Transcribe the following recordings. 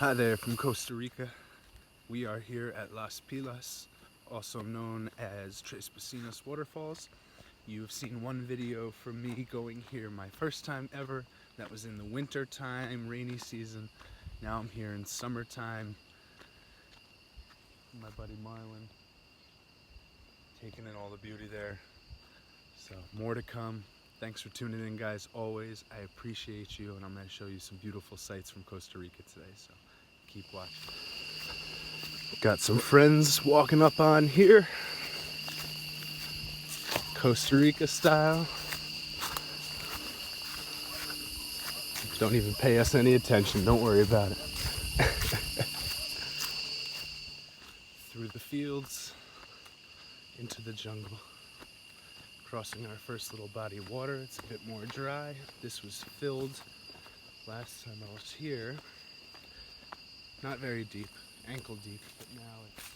Hi there from Costa Rica. We are here at Las Pilas, also known as Tres Piscinas Waterfalls. You've seen one video from me going here my first time ever. That was in the winter time, rainy season. Now I'm here in summertime. My buddy Marlon taking in all the beauty there. So more to come. Thanks for tuning in, guys. Always, I appreciate you, and I'm going to show you some beautiful sights from Costa Rica today. So keep watching. Got some friends walking up on here, Costa Rica style. Don't even pay us any attention, don't worry about it. Through the fields, into the jungle. Crossing our first little body of water. It's a bit more dry. This was filled last time I was here. Not very deep, ankle deep, but now it's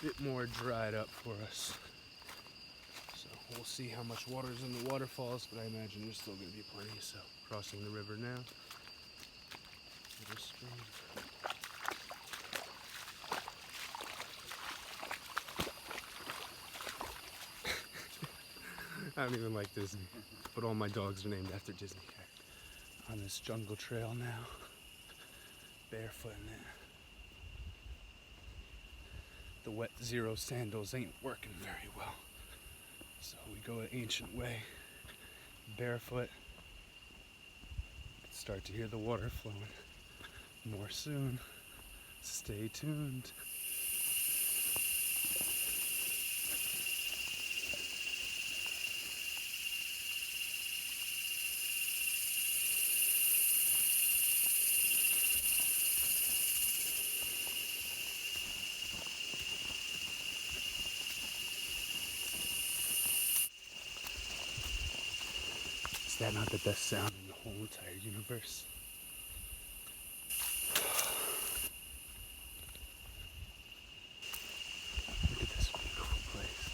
a bit more dried up for us. So we'll see how much water is in the waterfalls, but I imagine there's still going to be plenty. So crossing the river now. Little stream. I don't even like Disney, but all my dogs are named after Disney characters. On this jungle trail now, barefoot in there. The wet zero sandals ain't working very well, so we go an ancient way, barefoot. Start to hear the water flowing. More soon. Stay tuned. Is that not the best sound in the whole entire universe? Look at this beautiful place.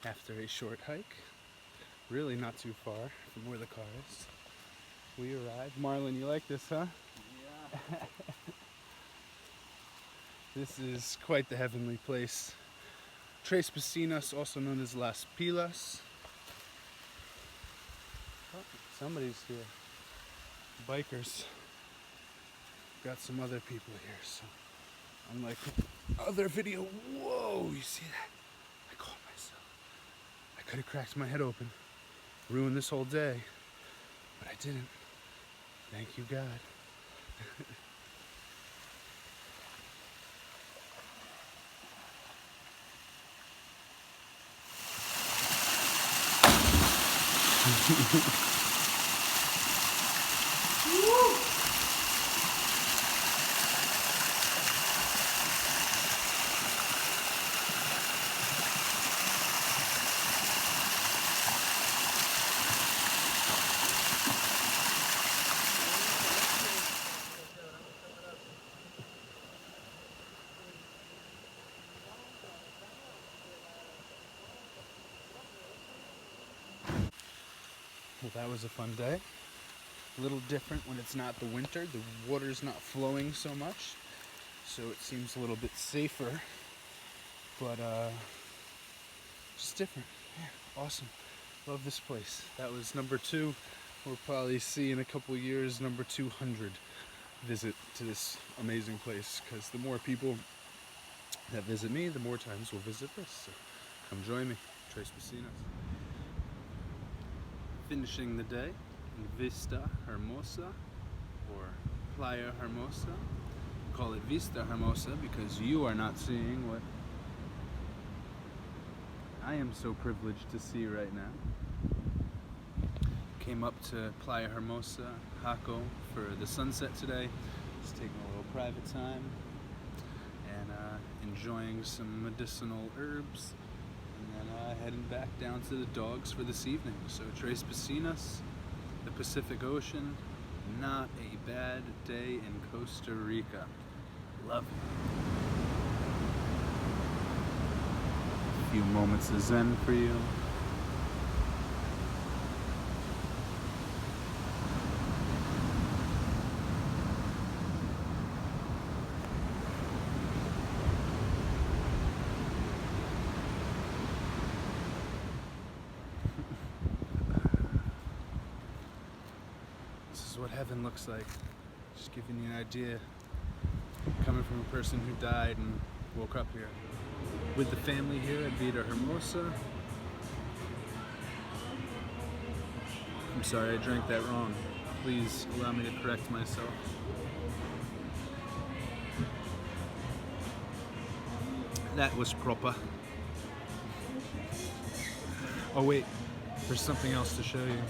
After a short hike, really not too far from where the car is, we arrived. Marlon, you like this, huh? Yeah. This is quite the heavenly place. Tres Piscinas, also known as Las Pilas. Oh, somebody's here. Bikers. Got some other people here, so unlike other video. Whoa, you see that? I caught myself. I could have cracked my head open, ruined this whole day, but I didn't. Thank you, God. Well, that was a fun day. A little different when it's not the winter. The water's not flowing so much, so it seems a little bit safer. But just different. Yeah, awesome. Love this place. That was number 2. We'll probably see in a couple years number 200 visit to this amazing place, because the more people that visit me, the more times we'll visit this. So come join me, Tres Piscinas. Finishing the day in Vista Hermosa, or Playa Hermosa. Call it Vista Hermosa because you are not seeing what I am so privileged to see right now. Came up to Playa Hermosa, Jaco, for the sunset today. Just taking a little private time and enjoying some medicinal herbs. And then heading back down to the dogs for this evening. So Tres Piscinas, the Pacific Ocean, Not a bad day in Costa Rica. Love it. A few moments of zen for you. This is what heaven looks like. Just giving you an idea. Coming from a person who died and woke up here. With the family here at Vida Hermosa. I'm sorry, I drank that wrong. Please allow me to correct myself. That was proper. Oh wait, there's something else to show you.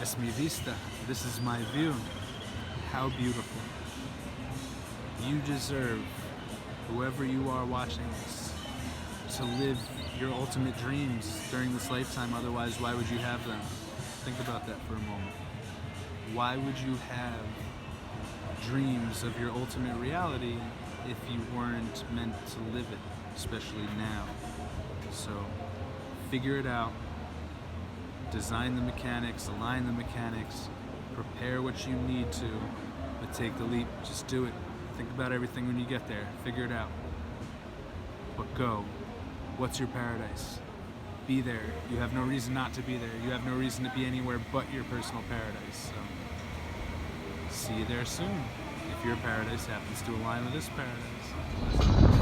Es mi vista. This is my view. How beautiful. You deserve, whoever you are watching this, to live your ultimate dreams during this lifetime. Otherwise, why would you have them? Think about that for a moment. Why would you have dreams of your ultimate reality if you weren't meant to live it, especially now? So, figure it out. Design the mechanics, align the mechanics, prepare what you need to, but take the leap. Just do it. Think about everything when you get there. Figure it out. But go. What's your paradise? Be there. You have no reason not to be there. You have no reason to be anywhere but your personal paradise. So, see you there soon, if your paradise happens to align with this paradise.